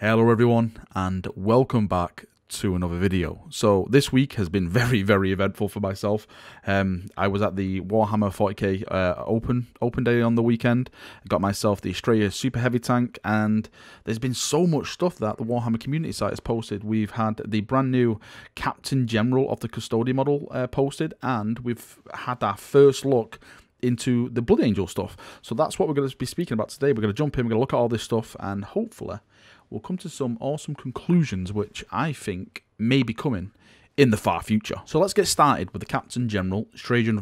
Hello everyone and welcome back to another video. So this week has been very eventful for myself. I was at the Warhammer 40k open day on the weekend. I got myself the Australia Super Heavy Tank, and there's been so much stuff that the Warhammer community site has posted. We've had the brand new Captain General of the Custodes model posted, and we've had our first look into the Blood Angel stuff. So that's what we're going to be speaking about today. We're going to jump in, we're going to look at all this stuff, and hopefully we'll come to some awesome conclusions which I think may be coming in the far future. So let's get started with the Captain General, Trajan.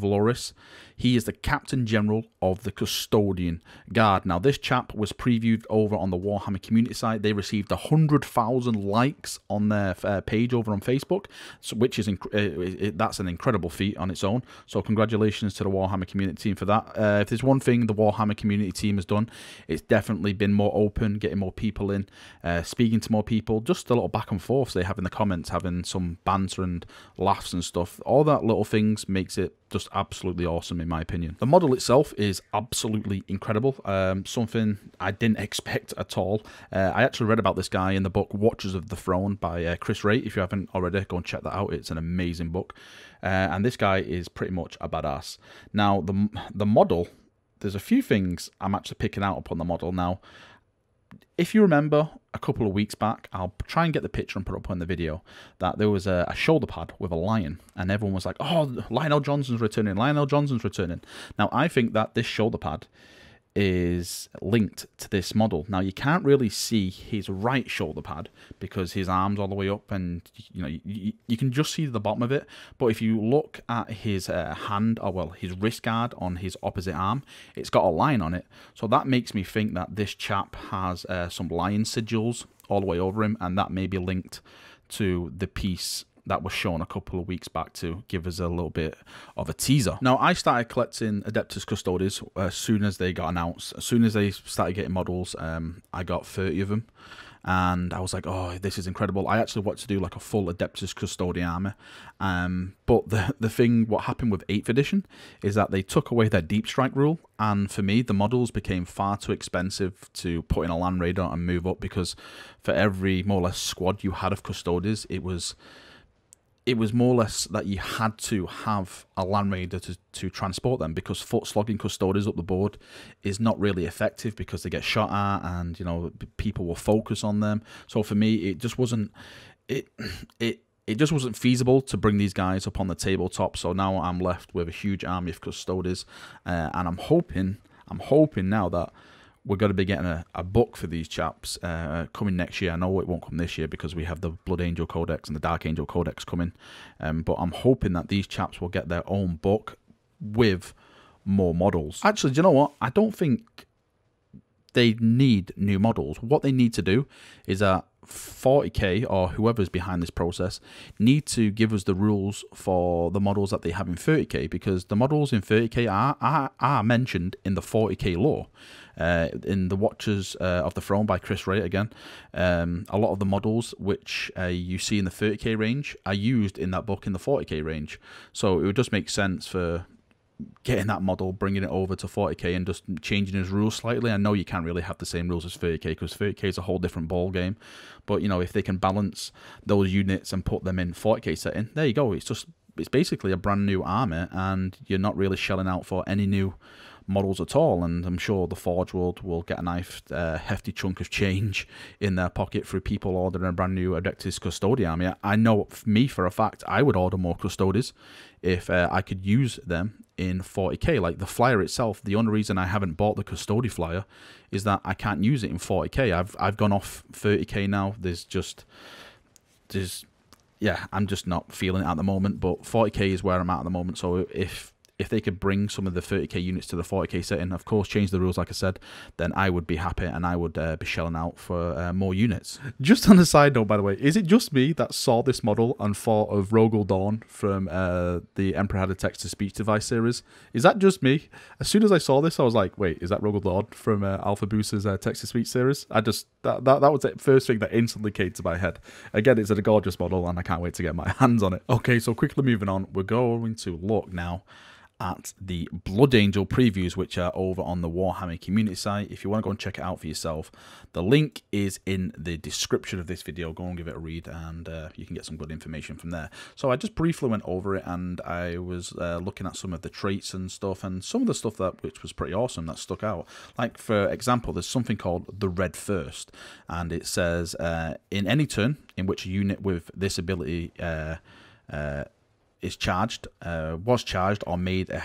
He is the Captain General of the Custodian Guard. Now, this chap was previewed over on the Warhammer community site. They received 100,000 likes on their page over on Facebook, which is that's an incredible feat on its own. So congratulations to the Warhammer community team for that. If there's one thing the Warhammer community team has done, it's definitely been more open, getting more people in, speaking to more people, just a little back and forth they have in the comments, having some banter and laughs and stuff. All that little things makes it just absolutely awesome in my opinion. The model itself is absolutely incredible, something I didn't expect at all. I actually read about this guy in the book Watchers of the Throne by Chris Ray. If you haven't already, go and check that out. It's an amazing book, and this guy is pretty much a badass. Now the model, there's a few things I'm actually picking out upon the model. Now, if you remember a couple of weeks back, I'll try and get the picture and put it up on the video, that there was a shoulder pad with a lion, and everyone was like, oh, Lionel Johnson's returning, Lionel Johnson's returning. Now, I think that this shoulder pad is linked to this model. Now, you can't really see his right shoulder pad because his arm's all the way up, and you know you can just see the bottom of it. But if you look at his hand, or well, his wrist guard on his opposite arm, it's got a lion on it. So that makes me think that this chap has some lion sigils all the way over him, and that may be linked to the piece that was shown a couple of weeks back to give us a little bit of a teaser. Now, I started collecting Adeptus Custodes as soon as they got announced. As soon as they started getting models, I got 30 of them. And I was like, oh, this is incredible. I actually want to do like a full Adeptus Custodian army. But the thing, what happened with 8th edition is that they took away their deep strike rule. And for me, the models became far too expensive to put in a Land Raider and move up, because for every more or less squad you had of Custodes, it was more or less that you had to have a Land Raider to transport them, because foot slogging Custodes up the board is not really effective because they get shot at, and you know people will focus on them. So for me, it just wasn't it just wasn't feasible to bring these guys up on the tabletop. So now I'm left with a huge army of Custodes, and I'm hoping now that we're going to be getting a book for these chaps coming next year. I know it won't come this year because we have the Blood Angel Codex and the Dark Angel Codex coming. But I'm hoping that these chaps will get their own book with more models. Actually, do you know what? I don't think they need new models. What they need to do is that 40k, or whoever's behind this process, need to give us the rules for the models that they have in 30k, because the models in 30k are mentioned in the 40k lore. In the Watchers of the Throne by Chris Ray again, a lot of the models which you see in the 30k range are used in that book in the 40k range. So it would just make sense for getting that model, bringing it over to 40k and just changing his rules slightly. I know you can't really have the same rules as 30k because 30k is a whole different ball game, but you know, if they can balance those units and put them in 40k setting, there you go. It's basically a brand new army, and you're not really shelling out for any new models at all. And I'm sure the Forge World will get a nice hefty chunk of change in their pocket through people ordering a brand new Adeptus Custodes army. I know me for a fact I would order more Custodes if I could use them in 40k. Like the flyer itself, the only reason I haven't bought the Custodes flyer is that I can't use it in 40k. I've gone off 30k now. Yeah, I'm just not feeling it at the moment, but 40k is where I'm at the moment. So if they could bring some of the 30k units to the 40k setting, of course, change the rules, like I said, then I would be happy, and I would be shelling out for more units. Just on a side note, by the way, is it just me that saw this model and thought of Rogel Dawn from the Emperor Had a Text-to-Speech Device series? Is that just me? As soon as I saw this, I was like, wait, is that Rogel Dawn from Alpha Boost's Text-to-Speech series? That was the first thing that instantly came to my head. Again, it's a gorgeous model, and I can't wait to get my hands on it. Okay, so quickly moving on, we're going to look now at the Blood Angel previews, which are over on the Warhammer community site. If you want to go and check it out for yourself, the link is in the description of this video. Go and give it a read, and you can get some good information from there. So I just briefly went over it, and I was looking at some of the traits and stuff, and some of the stuff which was pretty awesome that stuck out. Like, for example, there's something called the Red First, and it says, in any turn in which a unit with this ability was charged or made a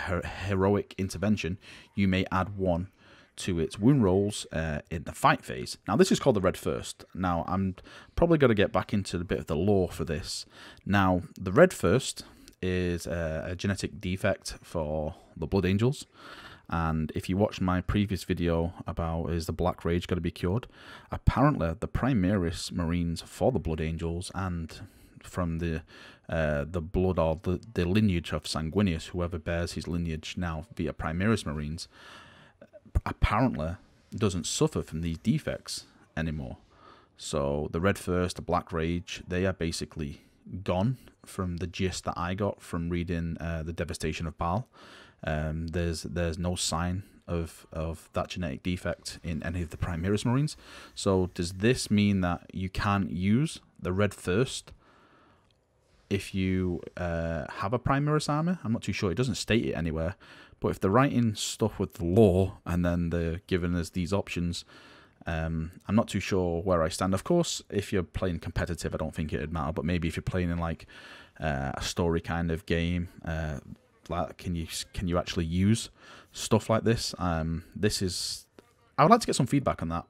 heroic intervention, you may add 1 to its wound rolls in the fight phase. Now, this is called the Red First. Now, I'm probably going to get back into a bit of the lore for this. Now, the Red First is a genetic defect for the Blood Angels. And if you watched my previous video about is the Black Rage going to be cured, apparently the Primaris Marines for the Blood Angels, and from the blood or the lineage of Sanguinius, whoever bears his lineage now via Primaris Marines, apparently doesn't suffer from these defects anymore. So the Red First, the Black Rage, they are basically gone from the gist that I got from reading the Devastation of Baal. There's no sign of that genetic defect in any of the Primaris Marines. So does this mean that you can't use the Red First if you have a Primaris army? I'm not too sure. It doesn't state it anywhere. But if they're writing stuff with the lore and then they're giving us these options, I'm not too sure where I stand. Of course, if you're playing competitive, I don't think it'd matter. But maybe if you're playing in like a story kind of game, like can you actually use stuff like this? This is. I would like to get some feedback on that.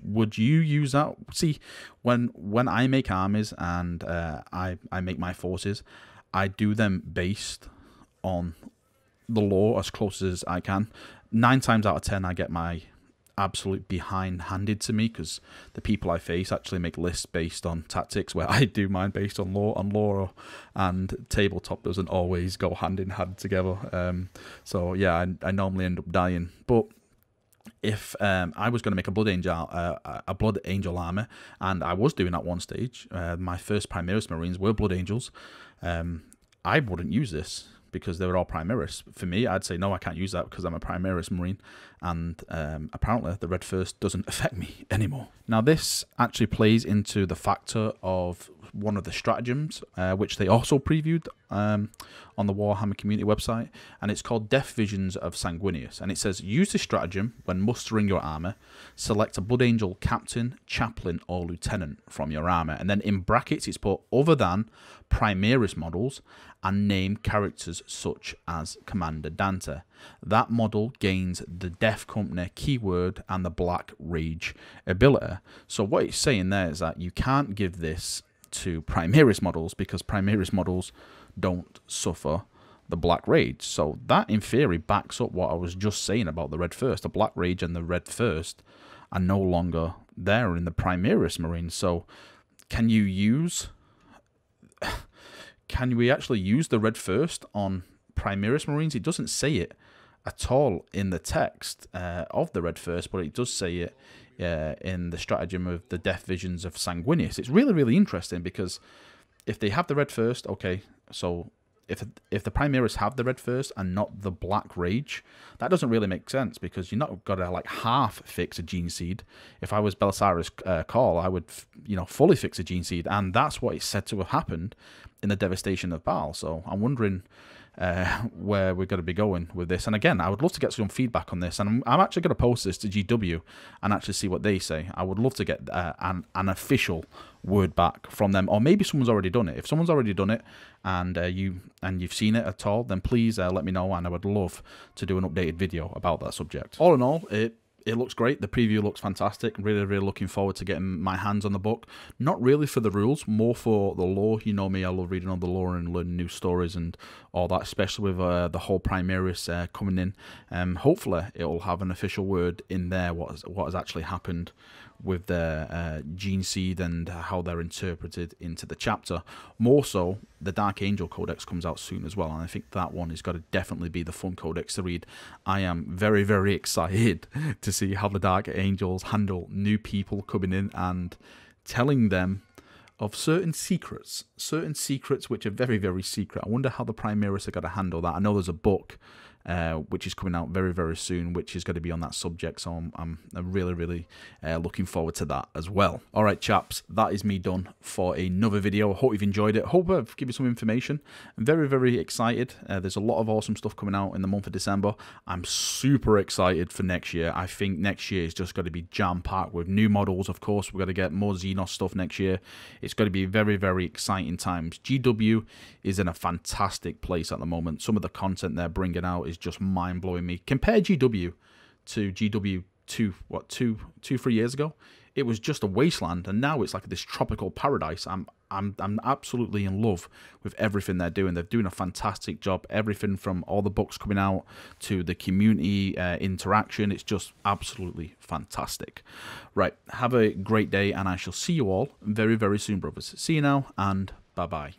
Would you use that? See, when I make armies and I make my forces, I do them based on the lore as close as I can. 9 times out of 10, I get my absolute behind handed to me, because the people I face actually make lists based on tactics, where I do mine based on lore, and tabletop doesn't always go hand in hand together. So yeah, I normally end up dying, but if I was going to make a Blood Angel army, and I was doing at one stage, my first Primaris Marines were Blood Angels, I wouldn't use this because they were all Primaris. For me, I'd say no, I can't use that because I'm a Primaris Marine, and apparently the Red First doesn't affect me anymore. Now, this actually plays into the factor of one of the stratagems, which they also previewed on the Warhammer community website, and it's called Death Visions of Sanguinius. And it says, use this stratagem when mustering your armor. Select a Blood Angel captain, chaplain, or lieutenant from your armor, and then in brackets it's put other than Primaris models, and name characters such as Commander Dante. That model gains the Death Company keyword and the Black Rage ability. So what it's saying there is that you can't give this to Primaris models because Primaris models don't suffer the Black Rage. So that in theory backs up what I was just saying about the Red First. The Black Rage and the Red First are no longer there in the Primaris Marines. So can we actually use the Red First on Primaris Marines? It doesn't say it at all in the text of the Red First, but it does say it in the stratagem of the Death Visions of Sanguinius. It's really, really interesting, because if they have the Red First, okay, so if the Primaris have the Red First and not the Black Rage, that doesn't really make sense, because you're not got to like half fix a gene seed. If I was Belisarius Cawl, I would fully fix a gene seed, and that's what is said to have happened in the Devastation of Baal. So I'm wondering where we're going to be going with this. And again, I would love to get some feedback on this, and I'm actually going to post this to GW and actually see what they say. I would love to get an official word back from them, or maybe someone's already done it. If someone's already done it and you've seen it at all, then please let me know, and I would love to do an updated video about that subject. All in all, it looks great. The preview looks fantastic. Really, really looking forward to getting my hands on the book. Not really for the rules, more for the lore. You know me, I love reading all the lore and learning new stories and all that, especially with the whole Primaris coming in. Hopefully, it will have an official word in there, what has actually happened with their gene seed and how they're interpreted into the chapter. More so, the Dark Angel Codex comes out soon as well, and I think that one has got to definitely be the fun codex to read. I am very, very excited to see how the Dark Angels handle new people coming in and telling them of certain secrets which are very, very secret. I wonder how the Primaris are going to handle that. I know there's a book which is coming out very, very soon, which is going to be on that subject. So I'm really, really looking forward to that as well. All right, chaps, that is me done for another video. Hope you've enjoyed it. Hope I've given you some information. I'm very, very excited. There's a lot of awesome stuff coming out in the month of December. I'm super excited for next year. I think next year is just going to be jam-packed with new models. Of course, we're going to get more Xenos stuff next year. It's going to be very, very exciting times. GW is in a fantastic place at the moment. Some of the content they're bringing out is just mind-blowing me. Compare GW to GW 3 years ago. It was just a wasteland, and now it's like this tropical paradise. I'm absolutely in love with everything they're doing. They're doing a fantastic job. Everything from all the books coming out to the community interaction. It's just absolutely fantastic. Right, have a great day, and I shall see you all very, very soon, brothers. See you now, and bye-bye.